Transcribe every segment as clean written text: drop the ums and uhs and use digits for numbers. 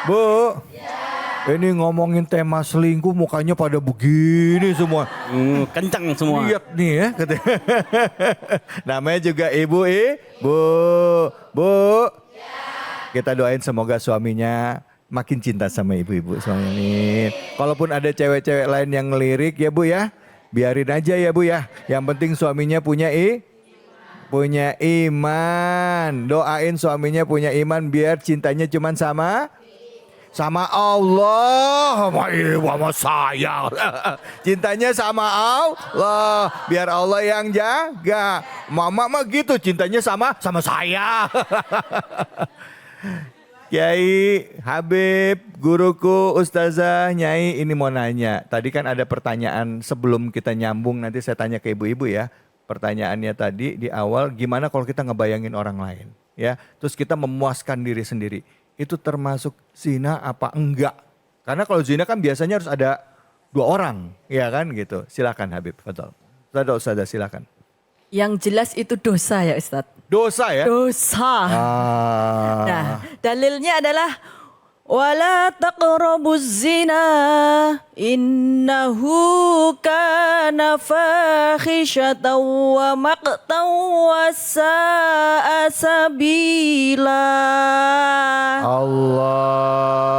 Bu, ini ngomongin tema selingkuh mukanya pada begini semua. Kencang semua. Lihat nih ya. Namanya juga ibu, Bu. Bu. Kita doain semoga suaminya makin cinta sama ibu-ibu suami ini. Kalaupun ada cewek-cewek lain yang ngelirik ya Bu ya. Biarin aja ya Bu ya. Yang penting suaminya punya iman. Doain suaminya punya iman biar cintanya cuman sama Allah, sama saya. Cintanya sama Allah, biar Allah yang jaga. Mama mah gitu, cintanya sama saya. Kiai, Habib, guruku, Ustazah, Nyai, ini mau nanya. Tadi kan ada pertanyaan sebelum kita nyambung, nanti saya tanya ke ibu-ibu ya. Pertanyaannya tadi di awal, gimana kalau kita ngebayangin orang lain? Ya, terus kita memuaskan diri sendiri. Itu termasuk zina apa enggak? Karena kalau zina kan biasanya harus ada 2 orang, ya kan gitu. Silakan Habib, betul. Ustazah, silakan. Yang jelas itu dosa ya Ustadz. Dosa ya? Dosa. Nah, dalilnya adalah wala taqrabuz zina innahu kana fahisyatan wa maqtan wa sa'a sabila. Allah.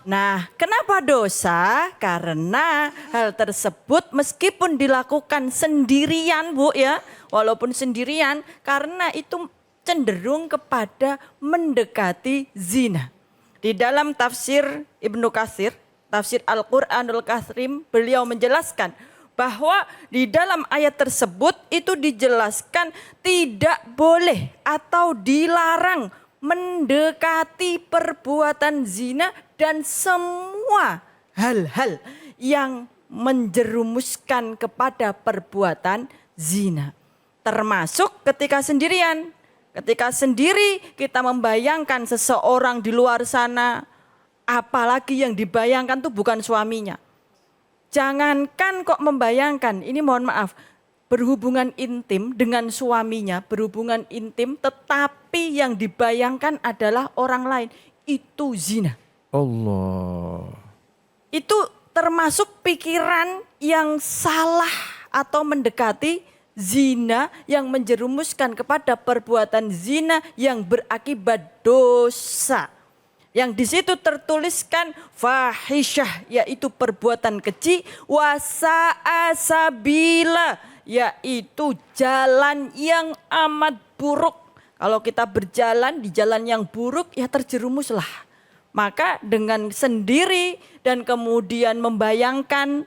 Nah, kenapa dosa? Karena hal tersebut meskipun dilakukan sendirian, Bu ya, walaupun sendirian, karena itu cenderung kepada mendekati zina. Di dalam tafsir Ibnu Katsir, tafsir Al-Qur'anul Karim, beliau menjelaskan bahwa di dalam ayat tersebut itu dijelaskan tidak boleh atau dilarang mendekati perbuatan zina dan semua hal-hal yang menjerumuskan kepada perbuatan zina. Termasuk ketika sendirian. Ketika sendiri kita membayangkan seseorang di luar sana, apalagi yang dibayangkan itu bukan suaminya. Jangankan kok membayangkan, ini mohon maaf, berhubungan intim dengan suaminya, berhubungan intim tetapi yang dibayangkan adalah orang lain. Itu zina. Allah. Itu termasuk pikiran yang salah atau mendekati zina yang menjerumuskan kepada perbuatan zina yang berakibat dosa. Yang di situ tertuliskan fahisyah yaitu perbuatan keji, wasa'a sabila yaitu jalan yang amat buruk. Kalau kita berjalan di jalan yang buruk ya terjerumuslah. Maka dengan sendiri dan kemudian membayangkan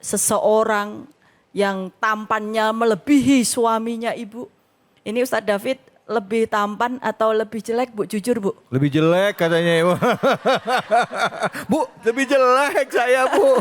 seseorang yang tampannya melebihi suaminya ibu. Ini Ustadz David lebih tampan atau lebih jelek Bu? Jujur Bu. Lebih jelek katanya ibu. Bu, lebih jelek saya Bu.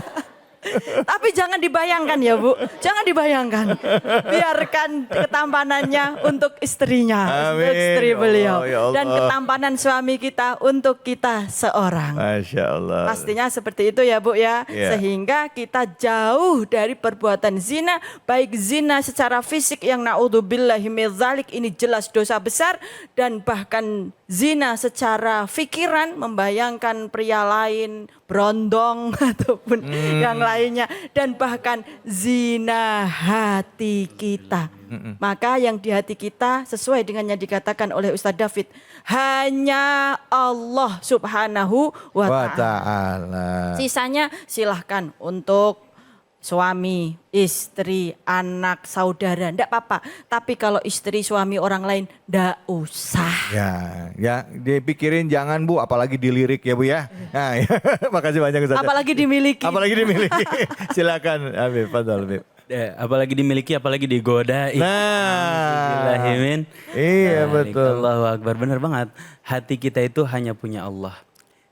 Tapi jangan dibayangkan ya Bu, jangan dibayangkan. Biarkan ketampanannya untuk istrinya, Amin. untuk istri Ya beliau. Allah, ya Allah. Dan ketampanan suami kita untuk kita seorang. Masya Allah. Pastinya seperti itu ya Bu ya. Ya. Sehingga kita jauh dari perbuatan zina. Baik zina secara fisik yang na'udzubillahi min dzalik ini jelas dosa besar. Dan bahkan zina secara pikiran membayangkan pria lain berondong ataupun yang lainnya. Dan bahkan zina hati kita. Maka yang di hati kita sesuai dengan yang dikatakan oleh Ustadz David. Hanya Allah subhanahu wa ta'ala. Sisanya silahkan untuk suami, istri, anak, saudara. Enggak apa-apa. Tapi kalau istri, suami orang lain enggak usah. Ya, dipikirin jangan Bu, apalagi dilirik ya Bu ya. Nah, ya. Makasih banyak Ustaz. Apalagi dimiliki. Apalagi dimiliki. Silakan Habib, fadhal Habib. Apalagi dimiliki, apalagi digoda. Nah, Alhamdulillah. iya betul. Allahu Akbar, benar banget. Hati kita itu hanya punya Allah.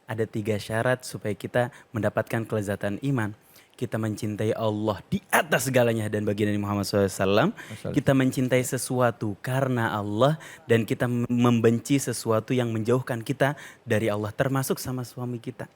Ada 3 syarat supaya kita mendapatkan kelezatan iman. Kita mencintai Allah di atas segalanya dan baginda Muhammad SAW. Kita mencintai sesuatu karena Allah dan kita membenci sesuatu yang menjauhkan kita dari Allah, termasuk sama suami kita.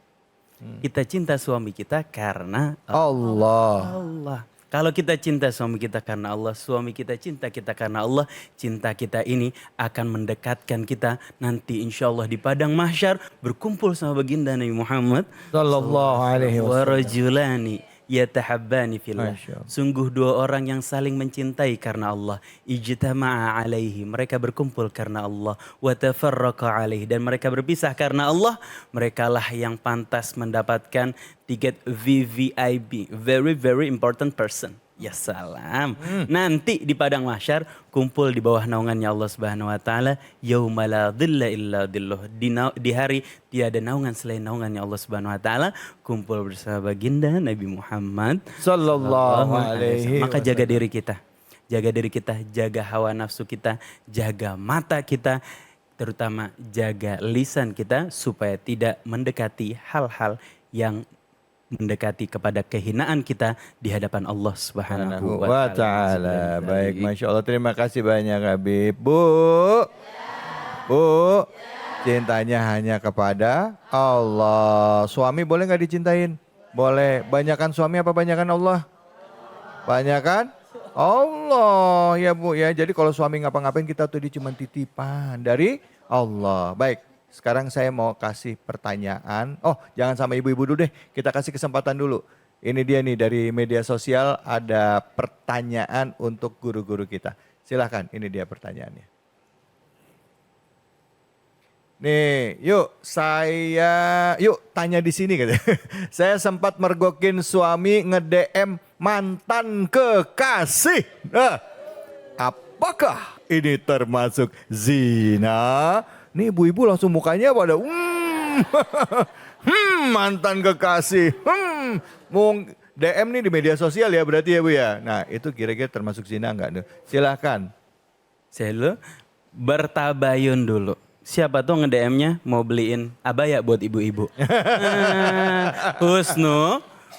Kita cinta suami kita karena Allah. Allah. Kalau kita cinta suami kita karena Allah, suami kita cinta kita karena Allah, cinta kita ini akan mendekatkan kita nanti insya Allah di padang mahsyar berkumpul sama baginda Nabi Muhammad Sallallahu alaihi wasallam. warajulani yatahabbani fillah. Masya Allah. Sungguh dua orang yang saling mencintai karena Allah. Ijtama'a alaihi. Mereka berkumpul karena Allah. Wa tafarraqa alaihi. Dan mereka berpisah karena Allah. Merekalah yang pantas mendapatkan tiket VVIP. Very very important person. Ya salam. Nanti di padang mahsyar kumpul di bawah naungannya Allah Subhanahu wa taala, yauma la dhilla illa dhilluh. Di hari tiada naungan selain naungannya Allah Subhanahu wa taala, kumpul bersama baginda Nabi Muhammad Sallallahu alaihi Maka jaga diri kita. Jaga diri kita, jaga hawa nafsu kita, jaga mata kita, terutama jaga lisan kita supaya tidak mendekati hal-hal yang mendekati kepada kehinaan kita di hadapan Allah Subhanahu wa ta'ala. Baik, Masya Allah. Terima kasih banyak Habib. Bu, cintanya hanya kepada Allah. Suami boleh nggak dicintain? Boleh. Banyakan suami apa banyakan Allah? Banyakan Allah ya Bu ya. Jadi kalau suami ngapa-ngapain kita tuh cuma titipan dari Allah. Baik. Sekarang saya mau kasih pertanyaan. Oh, jangan sama ibu-ibu dulu deh. Kita kasih kesempatan dulu. Ini dia nih dari media sosial ada pertanyaan untuk guru-guru kita. Silahkan, ini dia pertanyaannya. Nih, yuk tanya di sini katanya. Saya sempat mergokin suami nge-DM mantan kekasih. Nah, apakah ini termasuk zina? Nih ibu-ibu langsung mukanya pada mantan kekasih. Mau DM nih di media sosial ya berarti ya Bu ya. Nah itu kira-kira termasuk zina enggak? Silahkan. Saya dulu bertabayun dulu. Siapa tuh nge-DM-nya mau beliin abaya buat ibu-ibu.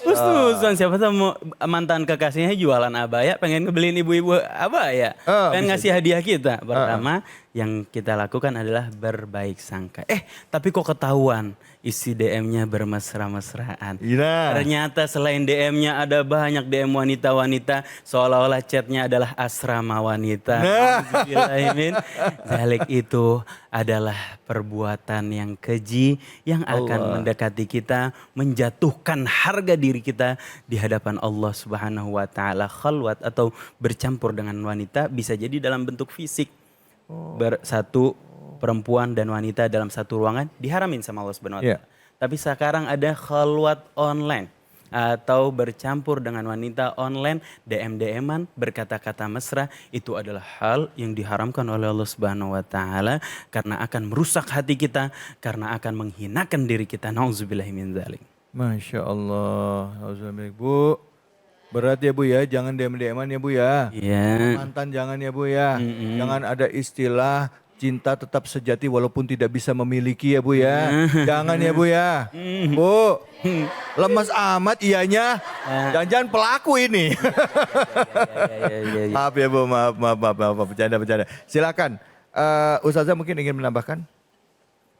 Husnuzan siapa tuh mau mantan kekasihnya jualan abaya pengen ngebeliin ibu-ibu abaya. Pengen ngasih hadiah kita. Pertama yang kita lakukan adalah berbaik sangka. Tapi kok ketahuan isi DM-nya bermesra-mesraan. Ternyata selain DM-nya ada banyak DM wanita-wanita seolah-olah chatnya adalah asrama wanita. Zalik itu adalah perbuatan yang keji yang akan mendekati kita, menjatuhkan harga diri kita di hadapan Allah Subhanahu wa taala. Khalwat atau bercampur dengan wanita bisa jadi dalam bentuk fisik. Bersatu perempuan dan wanita dalam satu ruangan diharamin sama Allah Subhanahu wa taala. Tapi sekarang ada khalwat online atau bercampur dengan wanita online, DM-DM-an, berkata-kata mesra, itu adalah hal yang diharamkan oleh Allah Subhanahu wa taala karena akan merusak hati kita, karena akan menghinakan diri kita. Nauzubillahi min dzalik. Masya Allah. Bu, berat ya Bu ya, jangan DM-DM-an ya Bu ya. Iya. Mantan jangan ya Bu ya. Jangan ada istilah cinta tetap sejati walaupun tidak bisa memiliki ya Bu ya. Jangan ya Bu ya. Bu, lemes amat ianya. Jangan-jangan pelaku ini. Maaf ya Bu, maaf. Bercanda. Silakan. Ustazah mungkin ingin menambahkan?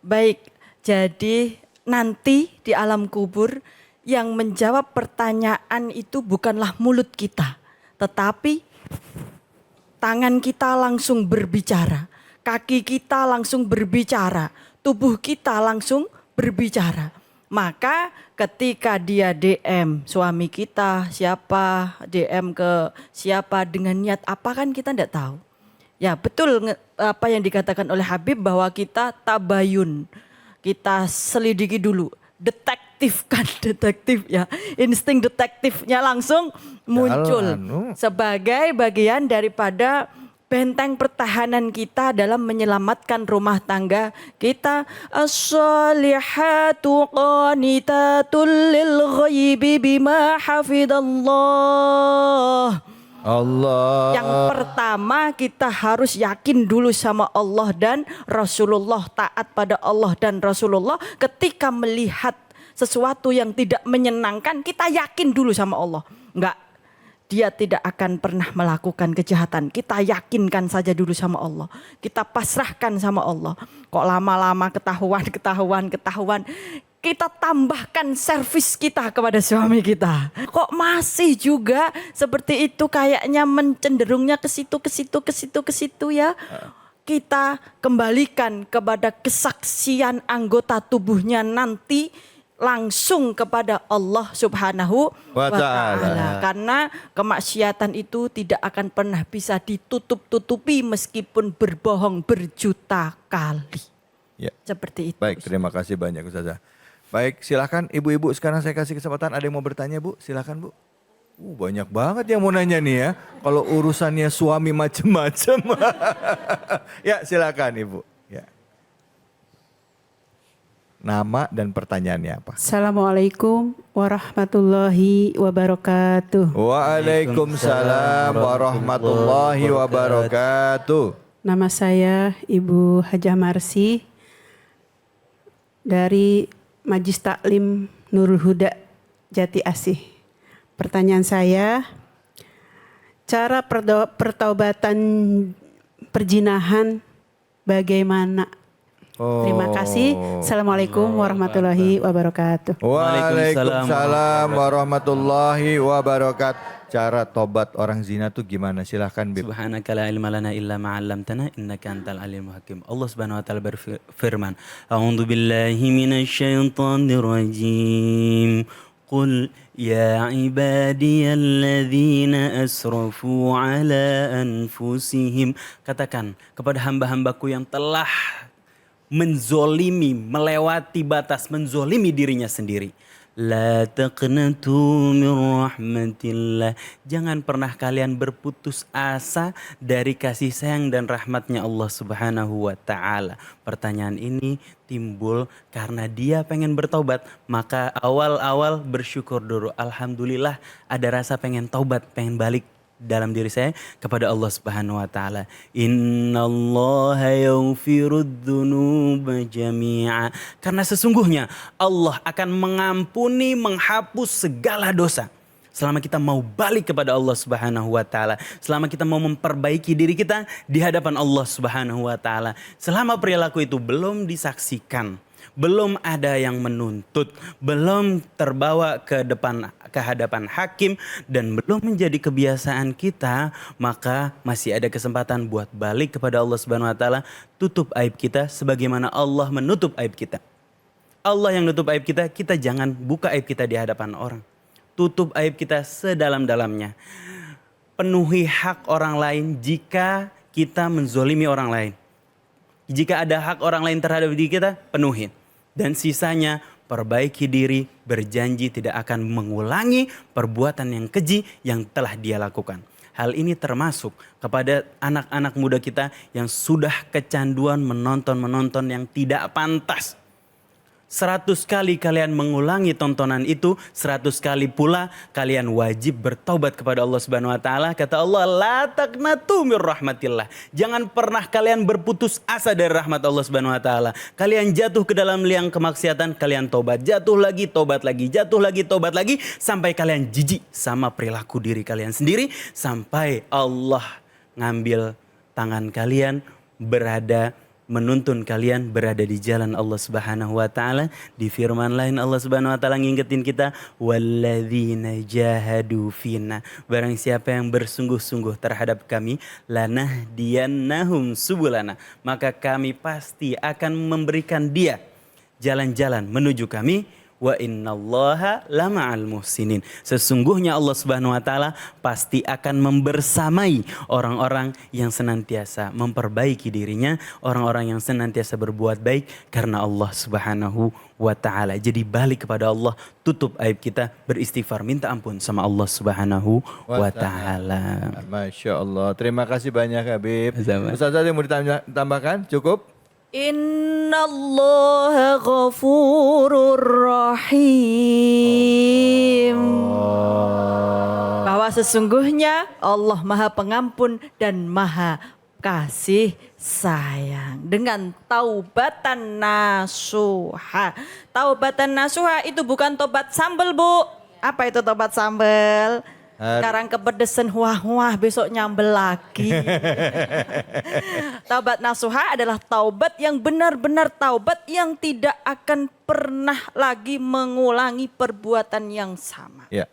Baik, jadi nanti di alam kubur yang menjawab pertanyaan itu bukanlah mulut kita, tetapi tangan kita langsung berbicara, kaki kita langsung berbicara, tubuh kita langsung berbicara. Maka ketika dia DM suami kita, siapa, DM ke siapa dengan niat apa kan kita tidak tahu. Ya betul apa yang dikatakan oleh Habib bahwa kita tabayun, kita selidiki dulu. Detektif ya, insting detektifnya langsung muncul sebagai bagian daripada benteng pertahanan kita dalam menyelamatkan rumah tangga kita. As-salihatu qanitatul lil ghaibi bima hafidallah. Allah. Yang pertama kita harus yakin dulu sama Allah dan Rasulullah, taat pada Allah dan Rasulullah. Ketika melihat sesuatu yang tidak menyenangkan, kita yakin dulu sama Allah. Enggak, dia tidak akan pernah melakukan kejahatan. Kita yakinkan saja dulu sama Allah. Kita pasrahkan sama Allah. Kok lama-lama ketahuan. kita tambahkan servis kita kepada suami kita. Kok masih juga seperti itu, kayaknya mencenderungnya ke situ, ke situ, ke situ, ke situ ya. Kita kembalikan kepada kesaksian anggota tubuhnya nanti langsung kepada Allah Subhanahu wa Ta'ala. Karena kemaksiatan itu tidak akan pernah bisa ditutup-tutupi meskipun berbohong berjuta kali. Ya. Seperti itu. Baik, terima kasih banyak Ustazah. Baik, silakan ibu-ibu, sekarang saya kasih kesempatan, ada yang mau bertanya Bu? Silakan Bu. Banyak banget yang mau nanya nih ya. Kalau urusannya suami macem-macem. Ya, silakan Ibu. Ya. Nama dan pertanyaannya apa? Assalamualaikum warahmatullahi wabarakatuh. Waalaikumsalam warahmatullahi wabarakatuh. Nama saya Ibu Hajah Marsi dari Majlis Taklim Nurul Huda Jati Asih. Pertanyaan saya, cara pertaubatan perjinahan bagaimana? Terima kasih. Assalamualaikum warahmatullahi wabarakatuh. Waalaikumsalam warahmatullahi wabarakatuh. Cara tobat orang zina tuh gimana? Silahkan Bib. Subhanaka la ilma lana illa ma 'allamtana innaka antal alimul hakim. Allah Subhanahu wa taala berfirman, A'udzu billahi minasy syaithanir rajim. Qul ya ibadiyalladzina asrafu ala anfusihim. Katakan kepada hamba-hambaku yang telah menzolimi, melewati batas, menzolimi dirinya sendiri. La taqnatu min rahmatillah. Jangan pernah kalian berputus asa dari kasih sayang dan rahmatnya Allah Subhanahu wa ta'ala. Pertanyaan ini timbul karena dia pengen bertobat. Maka awal-awal bersyukur dulu. Alhamdulillah ada rasa pengen taubat, pengen balik dalam diri saya kepada Allah Subhanahu wa taala. Innallaha yaghfirudz dzunuba jami'a. Karena sesungguhnya Allah akan mengampuni, menghapus segala dosa. Selama kita mau balik kepada Allah Subhanahu wa taala, selama kita mau memperbaiki diri kita di hadapan Allah Subhanahu wa taala. Selama perilaku itu belum disaksikan, belum ada yang menuntut, belum terbawa ke hadapan hakim dan belum menjadi kebiasaan kita, maka masih ada kesempatan buat balik kepada Allah Subhanahu wa taala, tutup aib kita sebagaimana Allah menutup aib kita. Allah yang nutup aib kita, kita jangan buka aib kita di hadapan orang. Tutup aib kita sedalam-dalamnya. Penuhi hak orang lain jika kita menzolimi orang lain. Jika ada hak orang lain terhadap diri kita, penuhi. Dan sisanya perbaiki diri, berjanji tidak akan mengulangi perbuatan yang keji yang telah dia lakukan. Hal ini termasuk kepada anak-anak muda kita yang sudah kecanduan menonton yang tidak pantas. 100 kali kalian mengulangi tontonan itu, 100 kali pula kalian wajib bertaubat kepada Allah Subhanahu wa taala. Kata Allah, la taqnatu mir rahmatillah. Jangan pernah kalian berputus asa dari rahmat Allah Subhanahu wa taala. Kalian jatuh ke dalam liang kemaksiatan, kalian tobat, jatuh lagi, tobat lagi, jatuh lagi, tobat lagi sampai kalian jijik sama perilaku diri kalian sendiri, sampai Allah ngambil tangan kalian menuntun kalian berada di jalan Allah Subhanahu wa taala. Di firman lain Allah Subhanahu wa taala ngingetin kita, walladzina jahadu fina. Barang siapa yang bersungguh-sungguh terhadap kami, lanahdiyannahum subulana, maka kami pasti akan memberikan dia jalan-jalan menuju kami. Wa innallaha lama'al muhsinin. Sesungguhnya Allah Subhanahu wa taala pasti akan membersamai orang-orang yang senantiasa memperbaiki dirinya, orang-orang yang senantiasa berbuat baik karena Allah Subhanahu wa taala. Jadi balik kepada Allah, tutup aib kita, beristighfar, minta ampun sama Allah Subhanahu wa taala. Masya Allah. Terima kasih banyak Habib. Sama. Ustazah yang mau ditambahkan? Cukup? Innallaha ghafurur rahim. Bahwa sesungguhnya Allah Maha Pengampun dan Maha Kasih Sayang. Dengan taubatan nasuha. Taubatan nasuha itu bukan tobat sambel, Bu. Apa itu tobat sambel? Sekarang kepedesan wah besok nyambel lagi. Taubat nasuha adalah taubat yang benar-benar taubat yang tidak akan pernah lagi mengulangi perbuatan yang sama. Ya.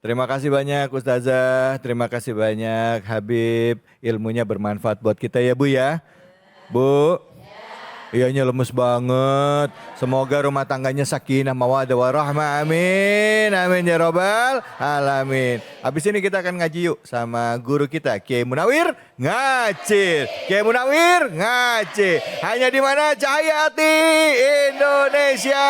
Terima kasih banyak Ustazah, terima kasih banyak Habib. Ilmunya bermanfaat buat kita ya Bu ya. Bu. Iyanya lemes banget. Semoga rumah tangganya sakinah mawaddah warahmah. Amin. Amin ya robbal alamin. Habis ini kita akan ngaji yuk sama guru kita Kiai Munawir Ngacir. Kiai Munawir Ngacir. Hanya di mana? Cahaya Hati Indonesia.